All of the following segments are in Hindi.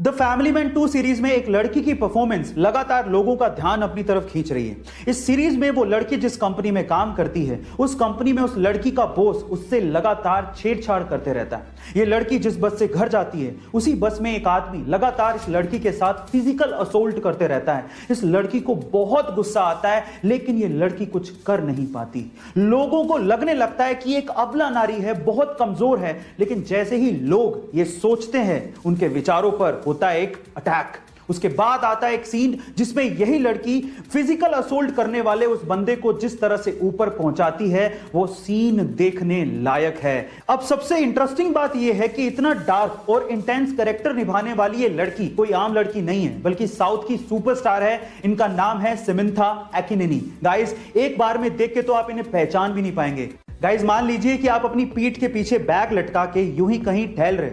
द फैमिली मैन 2 सीरीज में एक लड़की की परफॉर्मेंस लगातार लोगों का ध्यान अपनी तरफ खींच रही है। इस सीरीज में वो लड़की जिस कंपनी में काम करती है, उस कंपनी में उस लड़की का बॉस उससे लगातार छेड़छाड़ करते रहता है। ये लड़की जिस बस से घर जाती है, उसी बस में एक आदमी लगातार इस लड़की के साथ फिजिकल असोल्ट करते रहता है। इस लड़की को बहुत गुस्सा आता है, लेकिन ये लड़की कुछ कर नहीं पाती। लोगों को लगने लगता है कि एक अबला नारी है, बहुत कमजोर है, लेकिन जैसे ही लोग ये सोचते हैं, उनके विचारों पर होता है एक अटैक। उसके बाद आता है एक सीन जिसमें यही लड़की फिजिकल असोल्ट करने वाले उस बंदे को जिस तरह से ऊपर पहुंचाती है, वो सीन देखने लायक है। अब सबसे इंटरेस्टिंग बात यह है कि इतना डार्क और इंटेंस कैरेक्टर निभाने वाली ये लड़की कोई आम लड़की नहीं है, बल्कि साउथ की सुपरस्टार है। इनका नाम है समंथा अकिनेनी। गाइस, एक बार में देख के तो आप इन्हें पहचान भी नहीं पाएंगे। गाइस, मान लीजिए कि आप अपनी पीठ के पीछे बैग लटका के यूं ही कहीं टहल रहे,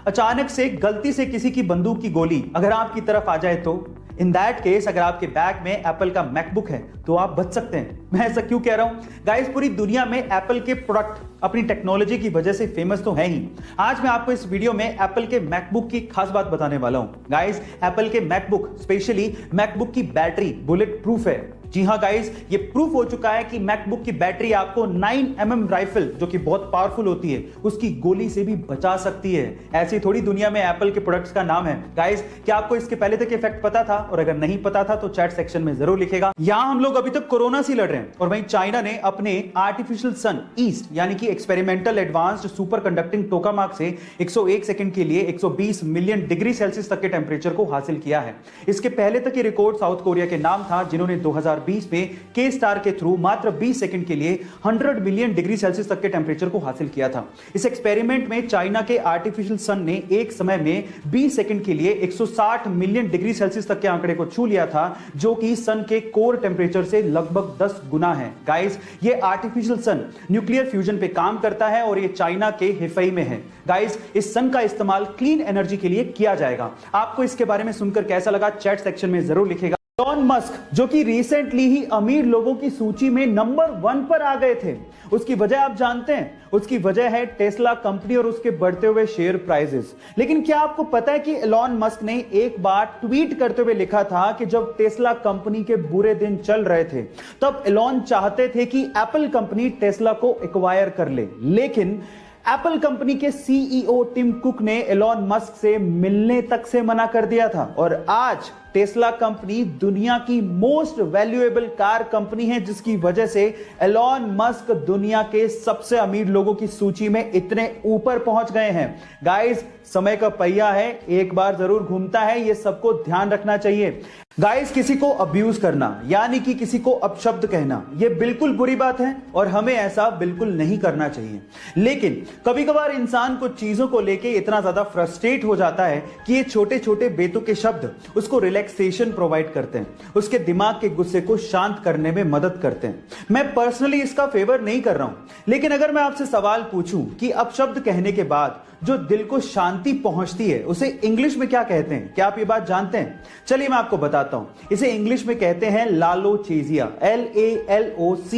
अचानक से गलती से किसी की बंदूक की गोली अगर आपकी तरफ आ जाए तो इन दैट केस अगर आपके बैग में एप्पल का मैकबुक है तो आप बच सकते हैं। मैं ऐसा क्यों कह रहा हूं? गाइस, पूरी दुनिया में एप्पल के प्रोडक्ट अपनी टेक्नोलॉजी की वजह से फेमस तो है ही। आज मैं आपको इस वीडियो में एप्पल के मैकबुक की खास बात बताने वाला हूं। गाइस, एप्पल के मैकबुक, स्पेशली मैकबुक की बैटरी बुलेट प्रूफ है। जी हां गाइस, ये प्रूफ हो चुका है कि मैकबुक की बैटरी आपको 9mm राइफल, जो कि बहुत पावरफुल होती है, उसकी गोली से भी बचा सकती है। ऐसी थोड़ी दुनिया में एप्पल के प्रोडक्ट्स का नाम है। गाइस, क्या आपको इसके पहले तक इफेक्ट पता था? और अगर नहीं पता था तो चैट सेक्शन में जरूर लिखेगा। यहां हम लोग अभी तक कोरोना से लड़ रहे हैं, और वहीं चाइना ने अपने आर्टिफिशियल सन ईस्ट यानी कि एक्सपेरिमेंटल एडवांस्ड सुपर कंडक्टिंग टोकामाक से 101 सेकंड के लिए 120 मिलियन डिग्री सेल्सियस तक के टेम्परेचर को हासिल किया है। इसके पहले तक ये रिकॉर्ड साउथ कोरिया के नाम था, जिन्होंने 2020 में के स्टार के थ्रू मात्र 20 सेकंड के लिए 100 मिलियन डिग्री सेल्सियस तक के टेम्परेचर को हासिल किया था। इस एक्सपेरिमेंट में चाइना के आर्टिफिशियल सन ने एक समय में 20 सेकंड के लिए 160 मिलियन डिग्री सेल्सियस तक के आंकड़े को छू लिया था, जो कि सन के कोर टेम्परेचर से लगभग 10 गुना है। गाइस, ये आर्टिफिशियल सन न्यूक्लियर फ्यूजन पे काम करता है और ये चाइना के हिफई में है। गाइस, इस सन का इस्तेमाल क्लीन एनर्जी के लिए किया जाएगा। आपको इसके बारे में सुनकर कैसा लगा? चैट सेक्शन में जरूर लिखेगा। एलोन मस्क, जो कि रिसेंटली ही अमीर लोगों की सूची में नंबर 1 पर आ गए थे, उसकी वजह आप जानते हैं? उसकी वजह है टेस्ला कंपनी और उसके बढ़ते हुए शेयर प्राइसेस। लेकिन क्या आपको पता है कि एलोन मस्क ने एक बार ट्वीट करते हुए लिखा था कि जब टेस्ला कंपनी के बुरे दिन चल रहे थे, तब एलोन चाहते थे कि एप्पल कंपनी टेस्ला को एक्वायर कर ले, लेकिन एप्पल कंपनी के सीईओ टिम कुक ने एलोन मस्क से मिलने तक से मना कर दिया था। और आज टेस्ला कंपनी दुनिया की मोस्ट वैल्यूएबल कार कंपनी है, जिसकी वजह से एलोन मस्क दुनिया के सबसे अमीर लोगों की सूची में इतने ऊपर पहुंच गए हैं। गाइस, समय का पहिया है, एक बार जरूर घूमता है, यह सबको ध्यान रखना चाहिए। गाइस, किसी को अब्यूज करना यानी कि किसी को अपशब्द कहना, यह बिल्कुल बुरी बात है और हमें ऐसा बिल्कुल नहीं करना चाहिए। लेकिन कभी कभार इंसान को चीजों को लेके इतना ज्यादा फ्रस्ट्रेट हो जाता है कि ये छोटे छोटे बेतुके शब्द उसको रिलैक्सेशन प्रोवाइड करते हैं, उसके दिमाग के गुस्से को शांत करने में मदद करते हैं। मैं पर्सनली इसका फेवर नहीं कर रहा हूं, लेकिन अगर मैं आपसे सवाल पूछूं कि अपशब्द कहने के बाद जो दिल को शांति पहुंचती है, उसे इंग्लिश में क्या कहते हैं? क्या आप ये बात जानते हैं? चलिए मैं आपको बताता हूं। इसे इंग्लिश में कहते हैं लालोचेजिया, LALOCHEZIA,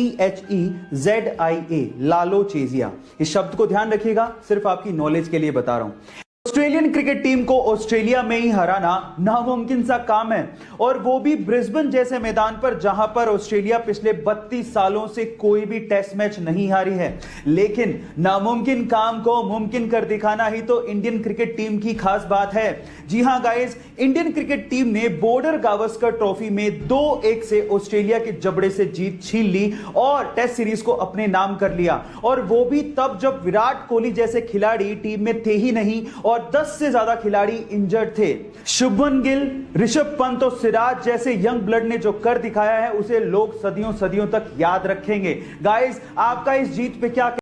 लालोचेजिया। इस शब्द को ध्यान रखिएगा, सिर्फ आपकी नॉलेज के लिए बता रहा हूं। ऑस्ट्रेलियन क्रिकेट टीम को ऑस्ट्रेलिया में ही हराना नामुमकिन सा काम है, और वो भी ब्रिस्बेन जैसे मैदान पर, जहां पर ऑस्ट्रेलिया पिछले 32 सालों से कोई भी टेस्ट मैच नहीं हारी है। लेकिन नामुमकिन काम को मुमकिन कर दिखाना ही तो इंडियन क्रिकेट टीम की खास बात है। जी हां गाइस, इंडियन क्रिकेट टीम ने बॉर्डर गावस्कर ट्रॉफी में 2-1 से ऑस्ट्रेलिया के जबड़े से जीत छीन ली और टेस्ट सीरीज को अपने नाम कर लिया, और वो भी तब जब विराट कोहली जैसे खिलाड़ी टीम में थे ही नहीं और 10 से ज्यादा खिलाड़ी इंजर्ड थे। शुभमन गिल, ऋषभ पंत और सिराज जैसे यंग ब्लड ने जो कर दिखाया है, उसे लोग सदियों सदियों तक याद रखेंगे। गाइस, आपका इस जीत पे क्या